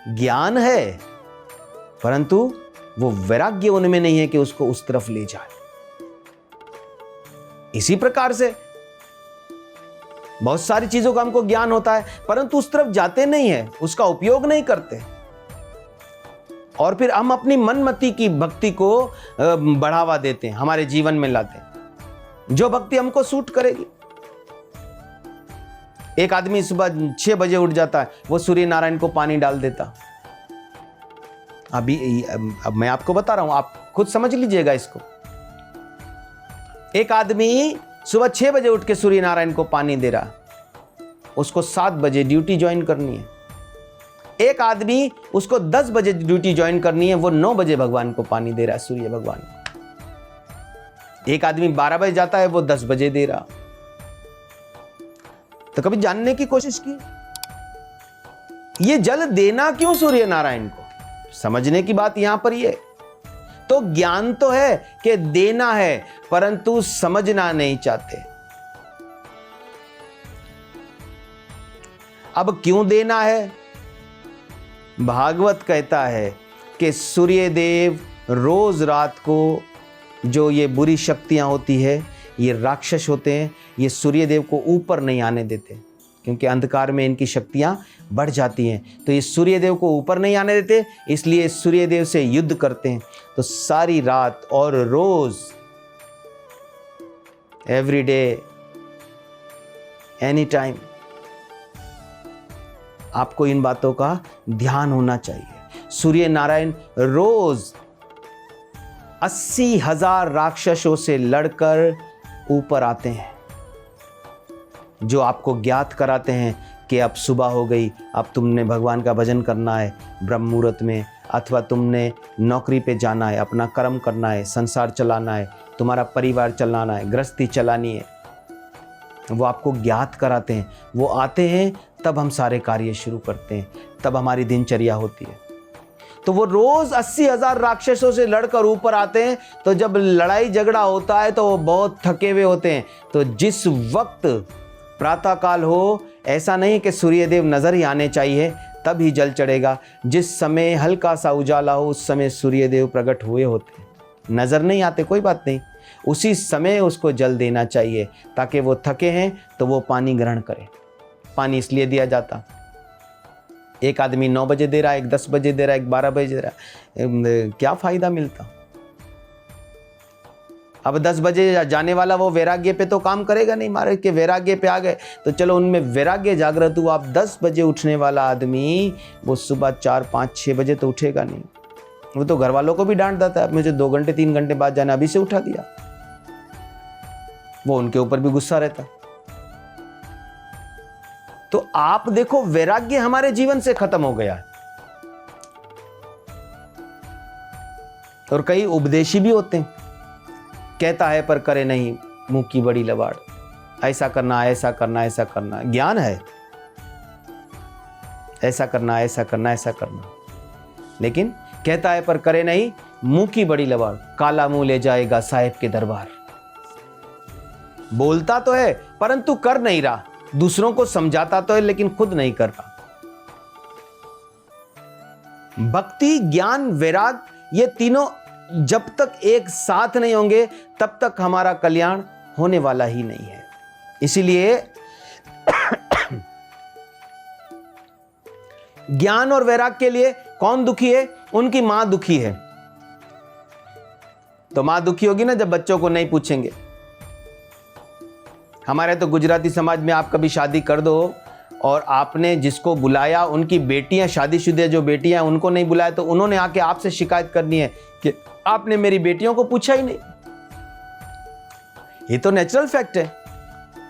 ज्ञान है, परंतु वो वैराग्य उनमें नहीं है कि उसको उस तरफ ले जाए। इसी प्रकार से बहुत सारी चीजों का हमको ज्ञान होता है, परंतु उस तरफ जाते नहीं है, उसका उपयोग नहीं करते, और फिर हम अपनी मनमति की भक्ति को बढ़ावा देते हैं, हमारे जीवन में लाते हैं, जो भक्ति हमको सूट करेगी। एक आदमी सुबह 6 बजे उठ जाता है, वो सूर्य नारायण को पानी डाल देता। अब मैं आपको बता रहा हूं, आप खुद समझ लीजिएगा इसको। एक आदमी सुबह 6 बजे उठ के सूर्य नारायण को पानी दे रहा, उसको 7 बजे ड्यूटी ज्वाइन करनी है। एक आदमी उसको 10 बजे ड्यूटी ज्वाइन करनी है, वो 9 बजे भगवान को पानी दे रहा है, सूर्य भगवान को। एक आदमी 12 बजे जाता है, वो 10 बजे दे रहा। तो कभी जानने की कोशिश की, ये जल देना क्यों सूर्य नारायण को? समझने की बात यहां पर ये। तो ज्ञान तो है कि देना है, परंतु समझना नहीं चाहते। अब क्यों देना है? भागवत कहता है कि सूर्य देव रोज रात को, जो ये बुरी शक्तियां होती है, ये राक्षस होते हैं, ये सूर्य देव को ऊपर नहीं आने देते, क्योंकि अंधकार में इनकी शक्तियां बढ़ जाती हैं। तो ये सूर्य देव को ऊपर नहीं आने देते, इसलिए सूर्य देव से युद्ध करते हैं। तो सारी रात और रोज, एवरी डे, एनी टाइम, आपको इन बातों का ध्यान होना चाहिए। सूर्य नारायण रोज 80,000 राक्षसों से लड़कर ऊपर आते हैं, जो आपको ज्ञात कराते हैं कि अब सुबह हो गई, अब तुमने भगवान का भजन करना है ब्रह्म मुहूर्त में, अथवा तुमने नौकरी पे जाना है, अपना कर्म करना है, संसार चलाना है, तुम्हारा परिवार चलाना है, गृहस्थी चलानी है। वो आपको ज्ञात कराते हैं। वो आते हैं, तब हम सारे कार्य शुरू करते हैं, तब हमारी दिनचर्या होती है। तो वो रोज 80,000 राक्षसों से लड़कर ऊपर आते हैं। तो जब लड़ाई झगड़ा होता है तो वो बहुत थके हुए होते हैं। तो जिस वक्त प्रातःकाल हो, ऐसा नहीं कि सूर्यदेव नजर ही आने चाहिए तब ही जल चढ़ेगा। जिस समय हल्का सा उजाला हो, उस समय सूर्यदेव प्रकट हुए होते हैं। नजर नहीं आते, कोई बात नहीं, उसी समय उसको जल देना चाहिए, ताकि वो थके हैं तो वो पानी ग्रहण करे। पानी इसलिए दिया जाता, एक आदमी 9 बजे दे रहा है, एक 10 बजे दे रहा है, एक 12 बजे दे रहा है, क्या फायदा मिलता? अब 10 बजे जाने वाला वो वैराग्य पे तो काम करेगा नहीं। मारे के वैराग्य पे आ गए तो चलो उनमें वैराग्य जागृत हुआ। अब 10 बजे उठने वाला आदमी वो सुबह 4, 5, 6 बजे तो उठेगा नहीं। वो तो घर वालों को भी डांट देता है, मुझे 2 घंटे 3 घंटे बाद जाना, अभी से उठा दिया। वो उनके ऊपर भी गुस्सा रहता। तो आप देखो, वैराग्य हमारे जीवन से खत्म हो गया है। और कई उपदेशी भी होते हैं, कहता है पर करे नहीं, मुंह की बड़ी लबाड़, ऐसा करना, ऐसा करना, ऐसा करना, ज्ञान है, ऐसा करना, ऐसा करना, ऐसा करना, लेकिन कहता है पर करे नहीं, मुंह की बड़ी लबाड़, काला मुंह ले जाएगा साहिब के दरबार। बोलता तो है परंतु कर नहीं रहा, दूसरों को समझाता तो है लेकिन खुद नहीं कर रहा। भक्ति, ज्ञान, वैराग, ये तीनों जब तक एक साथ नहीं होंगे तब तक हमारा कल्याण होने वाला ही नहीं है। इसीलिए ज्ञान और वैराग के लिए कौन दुखी है? उनकी मां दुखी है। तो मां दुखी होगी ना जब बच्चों को नहीं पूछेंगे। हमारे तो गुजराती समाज में आप कभी शादी कर दो और आपने जिसको बुलाया, उनकी बेटियां, शादीशुदा जो बेटियां हैं, उनको नहीं बुलाया, तो उन्होंने आके आपसे शिकायत करनी है कि आपने मेरी बेटियों को पूछा ही नहीं। ये तो नेचुरल फैक्ट है।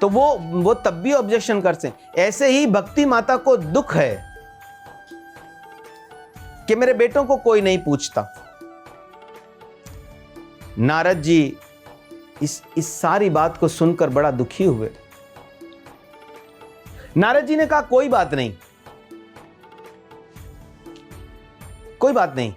तो वो तब भी ऑब्जेक्शन करते हैं। ऐसे ही भक्ति माता को दुख है कि मेरे बेटों को कोई नहीं पूछता। नारद जी इस सारी बात को सुनकर बड़ा दुखी हुए। नारद जी ने कहा कोई बात नहीं, कोई बात नहीं,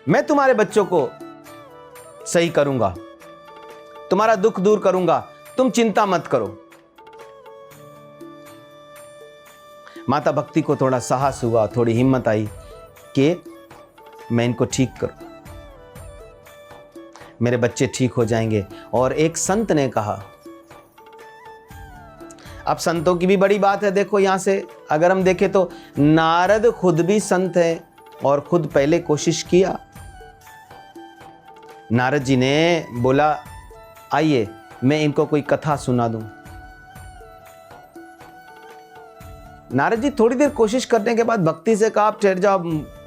मैं तुम्हारे बच्चों को सही करूंगा, तुम्हारा दुख दूर करूंगा, तुम चिंता मत करो। माता भक्ति को थोड़ा साहस हुआ, थोड़ी हिम्मत आई कि मैं इनको ठीक करूं, मेरे बच्चे ठीक हो जाएंगे। और एक संत ने कहा, अब संतों की भी बड़ी बात है। देखो यहां से अगर हम देखें तो नारद खुद भी संत है और खुद पहले कोशिश किया। नारद जी ने बोला, आइए मैं इनको कोई कथा सुना दूं। नारद जी थोड़ी देर कोशिश करने के बाद भक्ति से कहा, आप ठहर जाओ,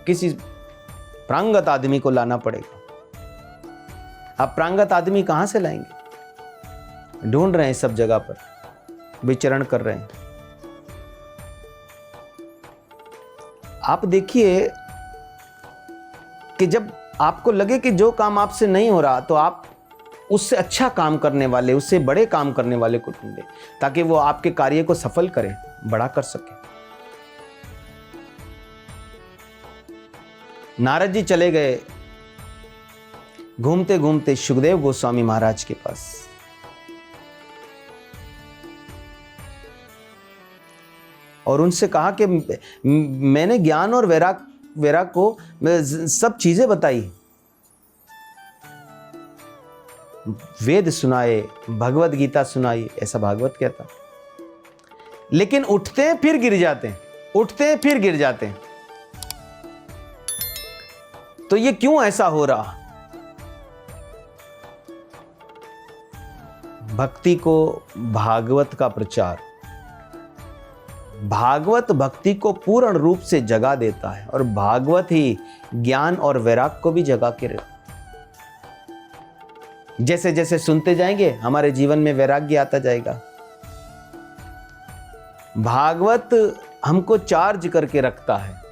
किसी प्रांगत आदमी को लाना पड़ेगा। आप प्रांगत आदमी कहां से लाएंगे? ढूंढ रहे हैं, सब जगह पर विचरण कर रहे हैं। आप देखिए कि जब आपको लगे कि जो काम आपसे नहीं हो रहा, तो आप उससे अच्छा काम करने वाले, उससे बड़े काम करने वाले को ढूंढे, ताकि वो आपके कार्य को सफल करे, बड़ा कर सके। नारद जी चले गए घूमते घूमते सुखदेव गोस्वामी महाराज के पास। और उनसे कहा कि मैंने ज्ञान और वैराग को सब चीजें बताई, वेद सुनाए, भगवत गीता सुनाई, ऐसा भागवत कहता, लेकिन उठते हैं फिर गिर जाते हैं, उठते हैं फिर गिर जाते हैं। तो ये क्यों ऐसा हो रहा? भक्ति को भागवत का प्रचार, भागवत भक्ति को पूर्ण रूप से जगा देता है, और भागवत ही ज्ञान और वैराग को भी जगा के रखता। जैसे जैसे सुनते जाएंगे हमारे जीवन में वैराग्य आता जाएगा। भागवत हमको चार्ज करके रखता है।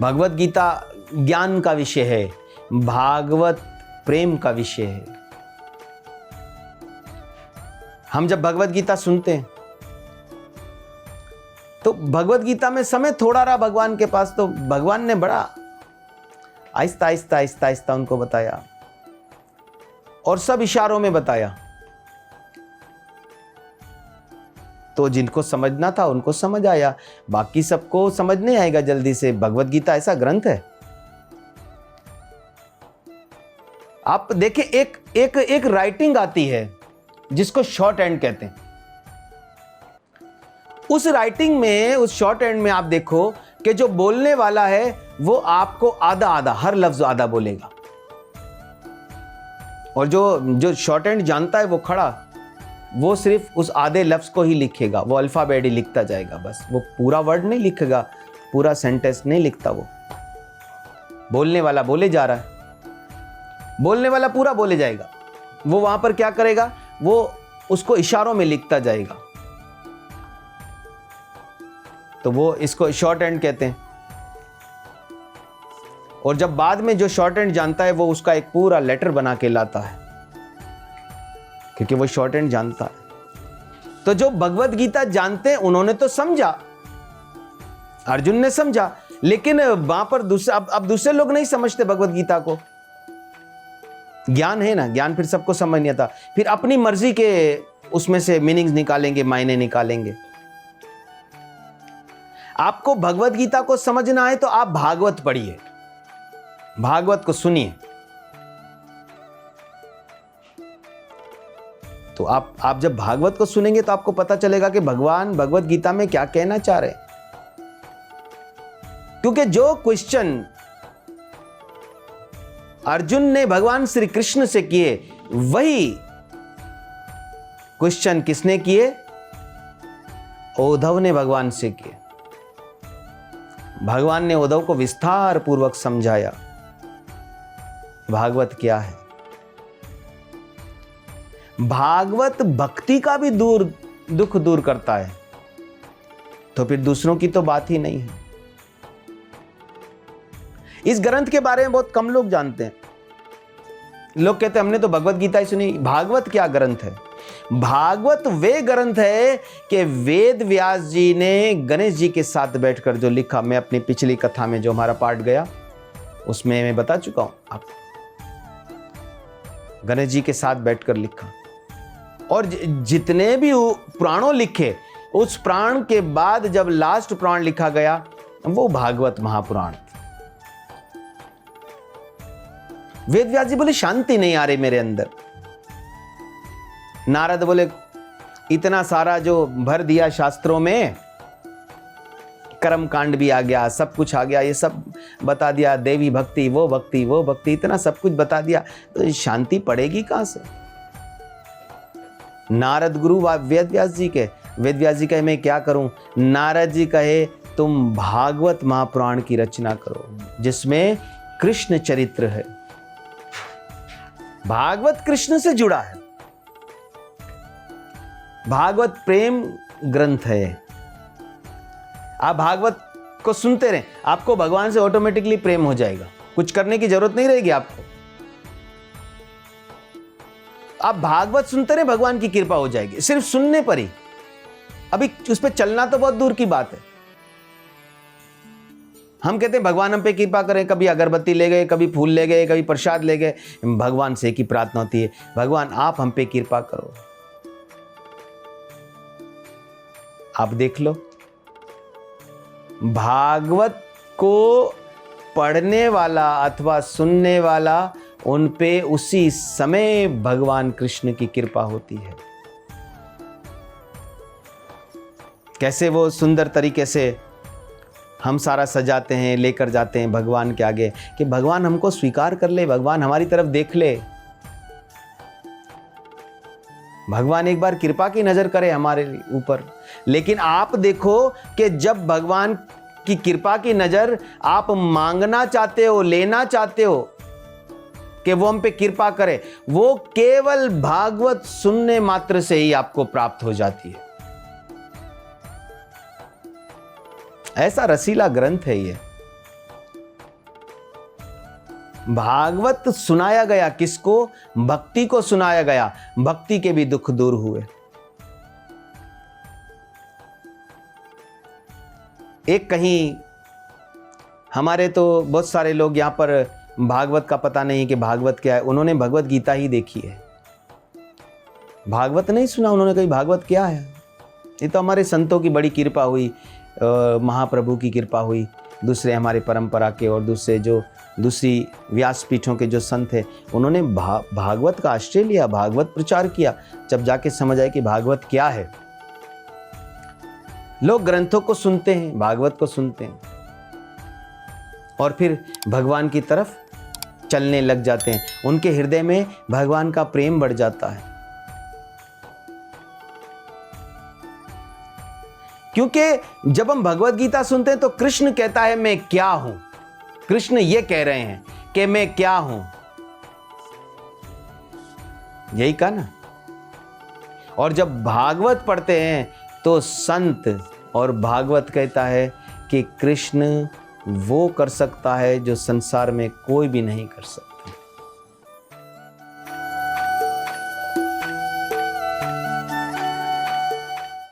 भगवत गीता ज्ञान का विषय है, भागवत प्रेम का विषय है। हम जब भगवत गीता सुनते हैं तो भगवत गीता में समय थोड़ा रहा भगवान के पास, तो भगवान ने बड़ा आहिस्ता आहिस्ता आहिस्ता आहिस्ता उनको बताया, और सब इशारों में बताया। तो जिनको समझना था उनको समझ आया, बाकी सबको समझ नहीं आएगा जल्दी से। भगवत गीता ऐसा ग्रंथ है। आप देखिए, एक राइटिंग आती है जिसको शॉर्ट हैंड कहते हैं। उस राइटिंग में, उस शॉर्ट हैंड में आप देखो कि जो बोलने वाला है वो आपको आधा आधा, हर लफ्ज आधा बोलेगा, और जो शॉर्ट हैंड जानता है वो खड़ा, वो सिर्फ उस आधे लफ्ज को ही लिखेगा, वो अल्फाबेट ही लिखता जाएगा बस, वो पूरा वर्ड नहीं लिखेगा, पूरा सेंटेंस नहीं लिखता। वो बोलने वाला बोले जा रहा है, बोलने वाला पूरा बोले जाएगा, वो वहां पर क्या करेगा, वो उसको इशारों में लिखता जाएगा। तो वो इसको शॉर्ट हैंड कहते हैं। और जब बाद में जो शॉर्ट हैंड जानता है वो उसका एक पूरा लेटर बना के लाता है, क्योंकि वो शॉर्ट हैंड जानता है। तो जो भगवत गीता जानते हैं उन्होंने तो समझा, अर्जुन ने समझा, लेकिन वहां पर अब दूसरे लोग नहीं समझते भगवत गीता को। ज्ञान है ना, ज्ञान फिर सबको समझ नहीं आता, फिर अपनी मर्जी के उसमें से मीनिंग्स निकालेंगे, मायने निकालेंगे। आपको भगवत गीता को समझना है तो आप भागवत पढ़िए, भागवत को सुनिए। तो आप जब भागवत को सुनेंगे तो आपको पता चलेगा कि भगवान भगवत गीता में क्या कहना चाह रहे हैं। क्योंकि जो क्वेश्चन अर्जुन ने भगवान श्री कृष्ण से किए, वही क्वेश्चन किसने किए? उद्धव ने भगवान से किए। भगवान ने उद्धव को विस्तार पूर्वक समझाया भागवत क्या है। भागवत भक्ति का भी दुख दूर करता है, तो फिर दूसरों की तो बात ही नहीं है। इस ग्रंथ के बारे में बहुत कम लोग जानते हैं। लोग कहते हैं हमने तो भगवत गीता ही सुनी। भागवत क्या ग्रंथ है? भागवत वे ग्रंथ है कि वेद व्यास जी ने गणेश जी के साथ बैठकर जो लिखा। मैं अपनी पिछली कथा में जो हमारा पाठ गया उसमें मैं बता चुका हूं आपको, गणेश जी के साथ बैठकर लिखा। और जितने भी पुराणों लिखे उस पुराण के बाद जब लास्ट पुराण लिखा गया वो भागवत महापुराण। वेद व्यास जी बोले शांति नहीं आ रही मेरे अंदर। नारद बोले इतना सारा जो भर दिया शास्त्रों में, कर्म कांड भी आ गया, सब कुछ आ गया, ये सब बता दिया, देवी भक्ति, वो भक्ति, वो भक्ति, इतना सब कुछ बता दिया, तो शांति पड़ेगी कहां से? नारद गुरु वेद व्यास जी के, वेद व्यास जी कहे मैं क्या करूं? नारद जी कहे तुम भागवत महापुराण की रचना करो जिसमें कृष्ण चरित्र है। भागवत कृष्ण से जुड़ा है, भागवत प्रेम ग्रंथ है। आप भागवत को सुनते रहें, आपको भगवान से ऑटोमेटिकली प्रेम हो जाएगा, कुछ करने की जरूरत नहीं रहेगी आपको। आप भागवत सुनते रहे, भगवान की कृपा हो जाएगी सिर्फ सुनने पर ही। अभी उस पर चलना तो बहुत दूर की बात है। हम कहते हैं भगवान हम पे कृपा करें, कभी अगरबत्ती ले गए, कभी फूल ले गए, कभी प्रसाद ले गए। भगवान से की प्रार्थना होती है, भगवान आप हम पे कृपा करो। आप देख लो, भागवत को पढ़ने वाला अथवा सुनने वाला, उन पे उसी समय भगवान कृष्ण की कृपा होती है। कैसे वो सुंदर तरीके से हम सारा सजाते हैं, लेकर जाते हैं भगवान के आगे कि भगवान हमको स्वीकार कर ले, भगवान हमारी तरफ देख ले, भगवान एक बार कृपा की नजर करे हमारे ऊपर। लेकिन आप देखो कि जब भगवान की कृपा की नजर आप मांगना चाहते हो, लेना चाहते हो कि वो हम पे कृपा करे, वो केवल भागवत सुनने मात्र से ही आपको प्राप्त हो जाती है। ऐसा रसीला ग्रंथ है ये। भागवत सुनाया गया किसको? भक्ति को सुनाया गया, भक्ति के भी दुख दूर हुए। एक कहीं हमारे तो बहुत सारे लोग यहां पर भागवत का पता नहीं कि भागवत क्या है, उन्होंने भगवत गीता ही देखी है, भागवत नहीं सुना उन्होंने कहीं भागवत क्या है। ये तो हमारे संतों की बड़ी कृपा हुई, महाप्रभु की कृपा हुई, दूसरे हमारे परंपरा के और दूसरी व्यासपीठों के जो संत हैं उन्होंने भागवत का आश्रय लिया, भागवत प्रचार किया, जब जाके समझ आए कि भागवत क्या है। लोग ग्रंथों को सुनते हैं, भागवत को सुनते हैं और फिर भगवान की तरफ चलने लग जाते हैं, उनके हृदय में भगवान का प्रेम बढ़ जाता है। क्योंकि जब हम भगवत गीता सुनते हैं तो कृष्ण कहता है मैं क्या हूं, कृष्ण ये कह रहे हैं कि मैं क्या हूं, यही कहा ना। और जब भागवत पढ़ते हैं तो संत और भागवत कहता है कि कृष्ण वो कर सकता है जो संसार में कोई भी नहीं कर सकता।